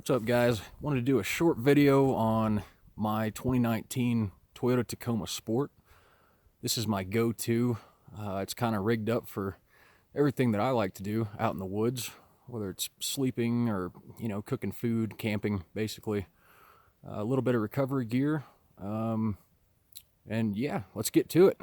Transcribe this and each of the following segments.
What's up, guys? Wanted to do a short video on my 2019 Toyota Tacoma Sport. This is my go-to. It's kind of rigged up for everything that I like to do out in the woods, whether it's sleeping or, cooking food, camping, basically. A little bit of recovery gear. And yeah, let's get to it.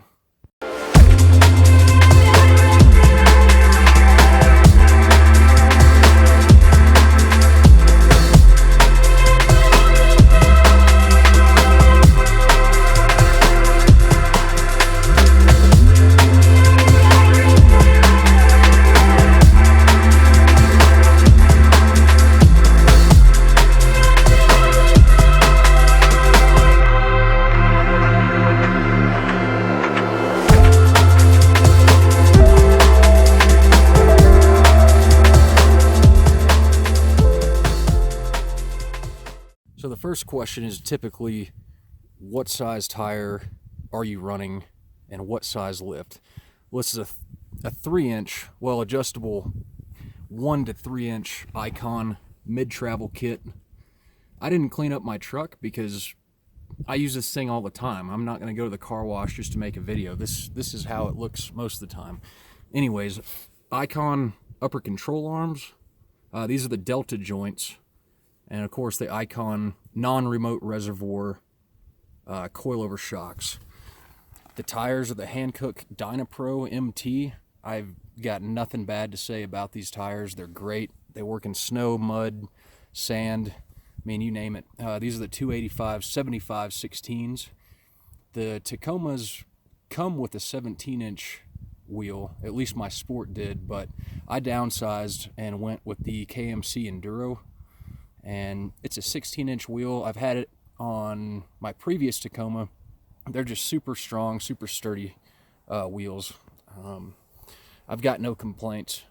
So the first question is typically, what size tire are you running and what size lift? Well, this is a 3-inch, adjustable 1 to 3 inch Icon mid-travel kit. I didn't clean up my truck because I use this thing all the time. I'm not going to go to the car wash just to make a video. This is how it looks most of the time. Anyways, Icon upper control arms. These are the Delta joints. And of course the Icon non-remote reservoir coilover shocks. The tires are the Hankook Dynapro MT. I've got nothing bad to say about these tires. They're great. They work in snow, mud, sand, you name it. These are the 285 75 16s. The Tacomas come with a 17-inch wheel, at least my Sport did, but I downsized and went with the KMC Enduro. And it's a 16-inch wheel. I've had it on my previous Tacoma. They're just super strong, super sturdy wheels. I've got no complaints.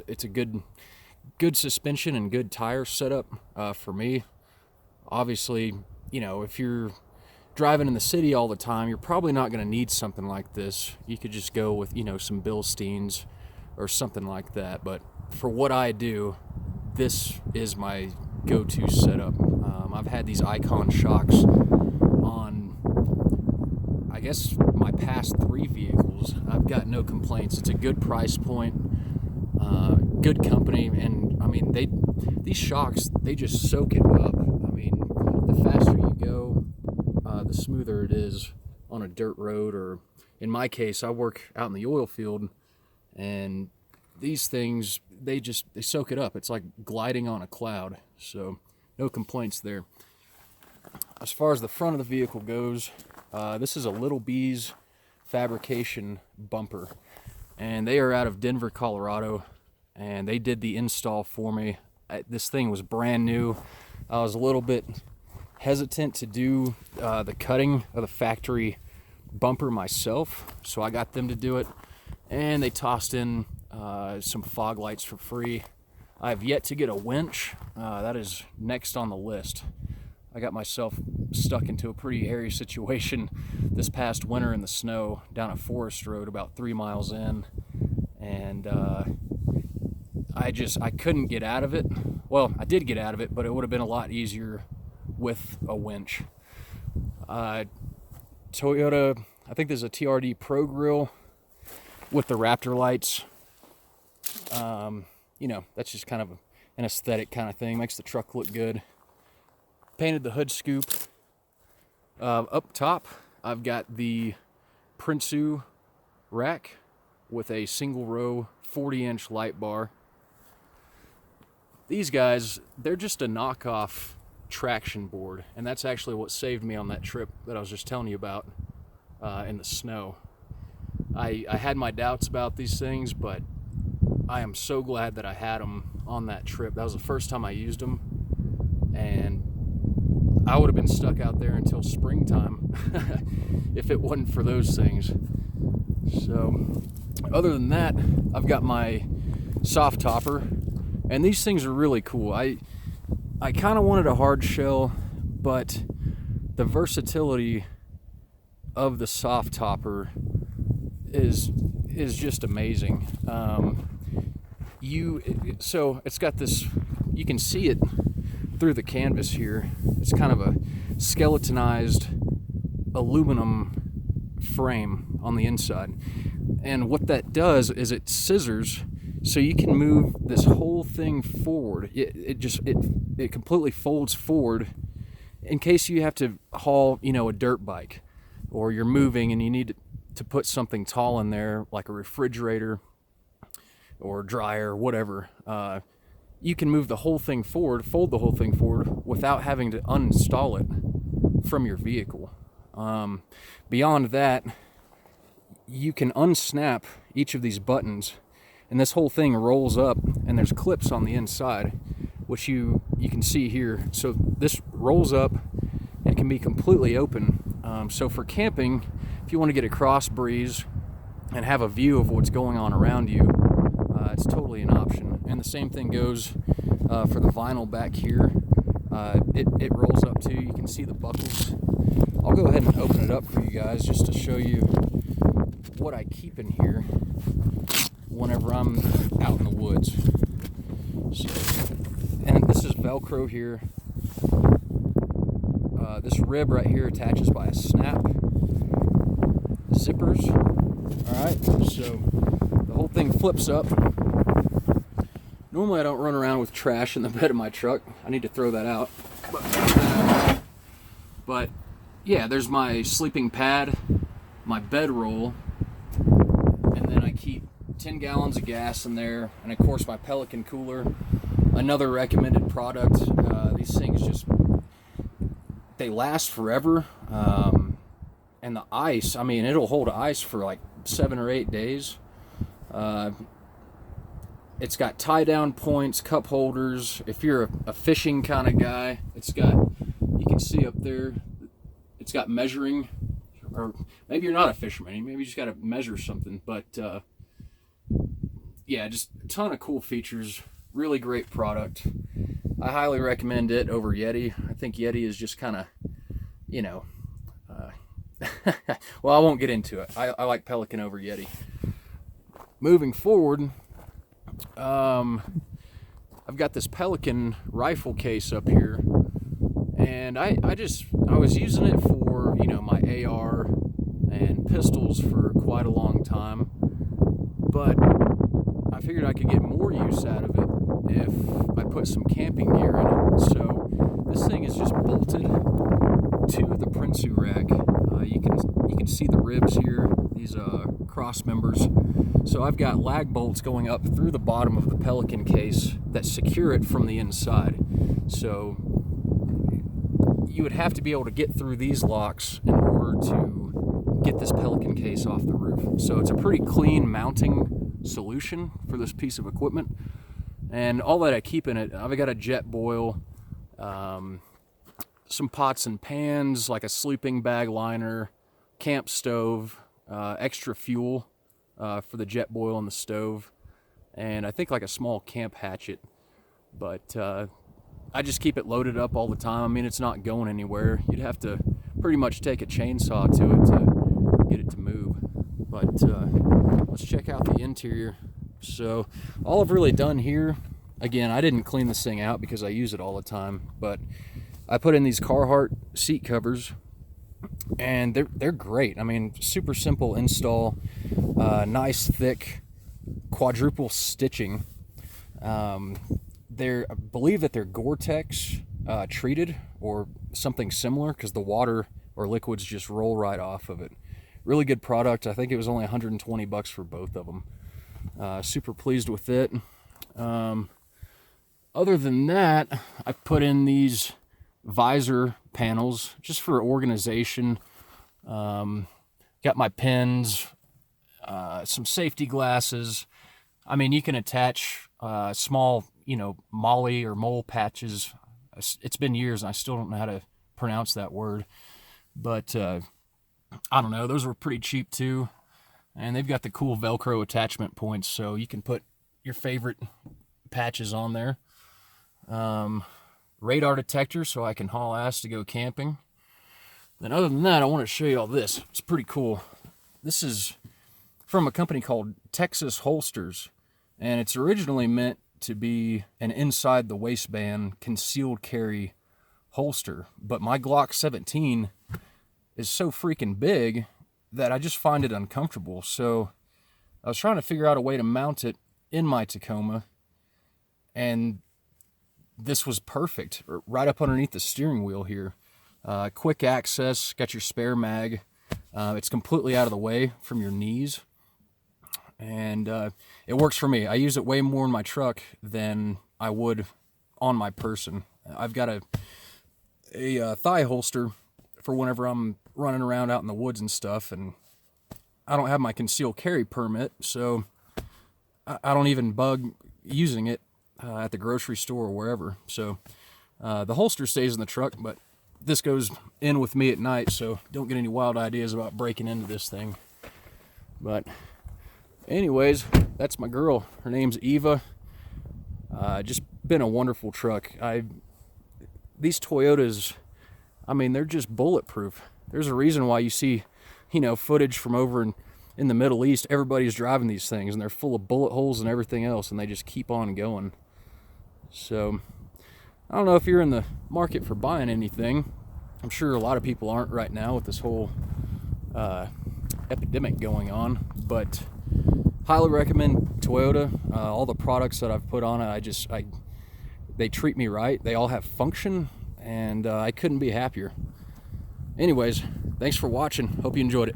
It's a good suspension and good tire setup for me. Obviously, if you're driving in the city all the time, you're probably not going to need something like this. You could just go with, some Bilsteins or something like that. But for what I do, this is my go-to setup. I've had these Icon shocks on, I guess, my past 3 vehicles. I've got no complaints. It's a good price point, good company, and these shocks, they just soak it up. The faster you go, the smoother it is on a dirt road, or in my case, I work out in the oil field, and these things, they soak it up. It's like gliding on a cloud, so no complaints there. As far as the front of the vehicle goes, this is a Little Bees fabrication bumper, and they are out of Denver, Colorado, and they did the install for me. This thing was brand new. I was a little bit hesitant to do the cutting of the factory bumper myself, so I got them to do it, and they tossed in some fog lights for free. I have yet to get a winch. That is next on the list. I got myself stuck into a pretty hairy situation this past winter in the snow down a forest road about 3 miles in, and I couldn't get out of it. Well, I did get out of it, but it would have been a lot easier with a winch. Toyota, I think there's a TRD Pro grill with the Raptor lights. That's just kind of an aesthetic kind of thing. Makes the truck look good. Painted the hood scoop. Up top, I've got the Prinsu rack with a single row 40-inch light bar. These guys, they're just a knockoff traction board, and that's actually what saved me on that trip that I was just telling you about in the snow. I had my doubts about these things, but I am so glad that I had them on that trip. That was the first time I used them, and I would have been stuck out there until springtime if it wasn't for those things. So, other than that, I've got my soft topper, and these things are really cool. I kind of wanted a hard shell, but the versatility of the soft topper is just amazing. So it's got this you can see it through the canvas here. It's kind of a skeletonized aluminum frame on the inside. And what that does is it scissors, so you can move this whole thing forward. It completely folds forward in case you have to haul, a dirt bike, or you're moving and you need to put something tall in there, like a refrigerator or dryer, whatever. You can move the whole thing forward, fold the whole thing forward without having to uninstall it from your vehicle. Beyond that, you can unsnap each of these buttons, and this whole thing rolls up, and there's clips on the inside, which you can see here. So this rolls up and can be completely open. So for camping, if you want to get a cross breeze and have a view of what's going on around you, it's totally an option. And the same thing goes for the vinyl back here. It rolls up too. You can see the buckles. I'll go ahead and open it up for you guys just to show you what I keep in here whenever I'm out in the woods. So, and this is Velcro here. This rib right here attaches by a snap. Zippers. Alright, so the whole thing flips up. Normally I don't run around with trash in the bed of my truck. I need to throw that out. But yeah, there's my sleeping pad, my bedroll, and then I keep 10 gallons of gas in there, and of course my Pelican Cooler. Another recommended product. These things they last forever. And the ice, it'll hold ice for like 7 or 8 days. It's got tie down points, cup holders. If you're a fishing kind of guy, you can see up there, it's got measuring, or maybe you're not a fisherman, maybe you just got to measure something. But yeah, just a ton of cool features. Really great product. I highly recommend it over Yeti. I think Yeti is just kind of, well, I won't get into it. I like Pelican over Yeti. Moving forward, I've got this Pelican rifle case up here, and I was using it for, my AR and pistols for quite a long time, but I figured I could get more use out of it if I put some camping gear in it. So this thing is just bolted to the Prinsu rack. You can see the ribs here, these cross members. So I've got lag bolts going up through the bottom of the Pelican case that secure it from the inside. So you would have to be able to get through these locks in order to get this Pelican case off the roof. So it's a pretty clean mounting solution for this piece of equipment. And all that I keep in it, I've got a jet boil, some pots and pans, like a sleeping bag liner, camp stove, extra fuel for the jet boil on the stove, and I think like a small camp hatchet. But I just keep it loaded up all the time. It's not going anywhere. You'd have to pretty much take a chainsaw to it to get it to move. But let's check out the interior. So all I've really done here, again, I didn't clean this thing out because I use it all the time, but I put in these Carhartt seat covers, and they're great. Super simple install, nice thick quadruple stitching. I believe that they're Gore-Tex treated or something similar, because the water or liquids just roll right off of it. Really good product. I think it was only $120 for both of them. Super pleased with it. Other than that, I put in these Visor Panels just for organization. Got my pins, some safety glasses. You can attach small, molly or mole patches. It's been years and I still don't know how to pronounce that word, but I don't know, those were pretty cheap too. And they've got the cool Velcro attachment points, so you can put your favorite patches on there. Radar detector, so I can haul ass to go camping. Then other than that, I want to show you all this. It's pretty cool. This is from a company called Texas Holsters, and it's originally meant to be an inside the waistband concealed carry holster, but my Glock 17 is so freaking big that I just find it uncomfortable. So I was trying to figure out a way to mount it in my Tacoma, and this was perfect, right up underneath the steering wheel here. Quick access, got your spare mag. It's completely out of the way from your knees, and it works for me. I use it way more in my truck than I would on my person. I've got a thigh holster for whenever I'm running around out in the woods and stuff, and I don't have my concealed carry permit, so I don't even bug using it at the grocery store or wherever. So the holster stays in the truck, but this goes in with me at night, so don't get any wild ideas about breaking into this thing. But anyways, that's my girl. Her name's Eva. Just been a wonderful truck. These Toyotas, I mean, they're just bulletproof. There's a reason why you see, footage from over in the Middle East. Everybody's driving these things, and they're full of bullet holes and everything else, and they just keep on going. So I don't know if you're in the market for buying anything. I'm sure a lot of people aren't right now with this whole epidemic going on, but highly recommend Toyota. All the products that I've put on it, they treat me right. They all have function, and I couldn't be happier. Anyways, thanks for watching. Hope you enjoyed it.